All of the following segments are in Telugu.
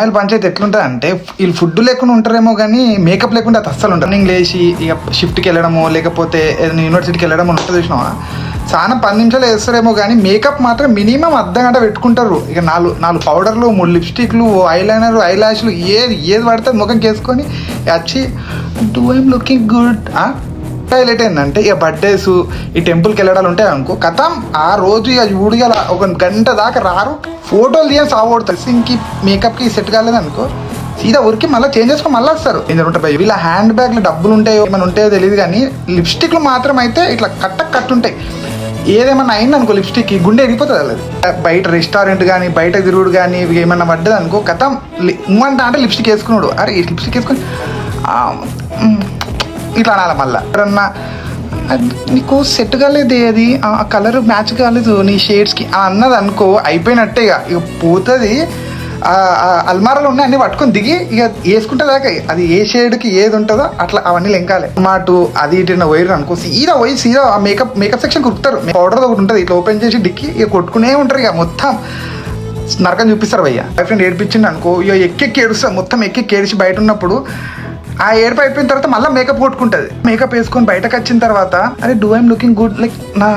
వాళ్ళు పంచాయతీ ఎట్లుంటుంది అంటే వీళ్ళు ఫుడ్ లేకుండా ఉంటారేమో కానీ మేకప్ లేకుండా అది అస్సలు ఉంటుంది. మార్నింగ్ లేచి ఇక షిఫ్ట్కి వెళ్ళడమో లేకపోతే ఏదైనా యూనివర్సిటీకి వెళ్ళడమో ఉంటుంది చూసినావా, స్నానం 10 నిమిషాలు వేస్తారేమో కానీ మేకప్ మాత్రం మినిమం అర్ధగంట పెట్టుకుంటారు. ఇక నాలుగు పౌడర్లు 3 లిప్స్టిక్లు ఐలైనర్ ఐలాష్లు ఏది పడితే ముఖంకి వేసుకొని వచ్చి do I'm looking good. Highlight ఏంటంటే ఇక బర్త్డేస్ ఈ టెంపుల్కి వెళ్ళడాలు ఉంటాయి అనుకో, కథం ఆ రోజు ఇక చూడిగా 1 గంట దాకా రారు, ఫోటోలు తీయని సాగొడతారు. సింగ్కి మేకప్కి సెట్ కాలేదు అనుకో సీదా ఉరికి మళ్ళీ చేంజ్ చేసుకొని మళ్ళీ వస్తారు. ఉంటాయి వీళ్ళ హ్యాండ్ బ్యాగ్లో డబ్బులు ఉంటాయో ఏమైనా ఉంటాయో తెలియదు కానీ లిప్స్టిక్లు మాత్రం అయితే ఇట్లా కట్టు ఉంటాయి. ఏదేమన్నా అయింది అనుకో లిప్స్టిక్కి గుండె ఎగిపోతుంది. అది బయట రెస్టారెంట్ కానీ బయట తిరుగుడు కానీ ఇవి ఏమన్నా పడ్డది అనుకో కథం అంటే లిప్స్టిక్ వేసుకున్నాడు, అరే ఈ లిప్స్టిక్ వేసుకొని ఇట్లా అనాలి. మళ్ళీ ఎవరన్నా నీకు సెట్ కాలేదు, అది ఆ కలర్ మ్యాచ్ కాలేదు నీ షేడ్స్కి అన్నది అనుకో అయిపోయినట్టే. ఇక పోతుంది అల్మారాలో ఉన్నాయి అన్ని పట్టుకొని దిగి ఇక వేసుకుంటే దాకా అది ఏ షేడ్కి ఏది ఉంటుందో అట్లా అవన్నీ లెంకాలి. మాటు అది ఇటు వైర్ అనుకో సీదా ఆ మేకప్ సెక్షన్ కురుకుతారు. పౌడర్ ఒకటి ఉంటుంది ఇట్లా ఓపెన్ చేసి డిక్కి ఇక కొట్టుకునే ఉంటారు. ఇక మొత్తం నరకం చూపిస్తారు. భయ్య బాయ్ ఫ్రెండ్ ఏడిపించింది అనుకో ఇక ఎక్కెక్కి ఏడుస్తారు. మొత్తం ఎక్కెక్కి ఏడిచి బయట ఉన్నప్పుడు ఆ ఏడుపు అయిపోయిన తర్వాత మళ్ళీ మేకప్ కొట్టుకుంటుంది. మేకప్ వేసుకొని బయటకు వచ్చిన తర్వాత అరే do I'm looking good, like నా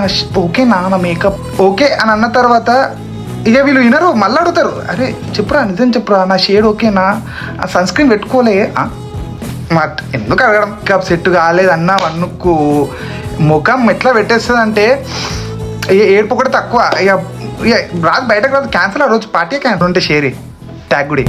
ఓకేనా నా మేకప్ ఓకే అని అన్న తర్వాత ఇక వీళ్ళు వినరు, మళ్ళీ అడుగుతారు అరే చెప్పురా నిజం చెప్పురా నా షేడ్ ఓకేనా, ఆ సన్ స్క్రీన్ పెట్టుకోలే. ఎందుకు అడగడం, మేకప్ సెట్ కాలేదన్నా వన్నుకు ముఖం ఎట్లా పెట్టేస్తుంది అంటే ఏడుపు కూడా తక్కువ. ఇక రాదు బయటకు రాదు, క్యాన్సల్ ఆ రోజు పార్టీ క్యాన్సల్ ఉంటే షేర్ ట్యాగ్ కూడా.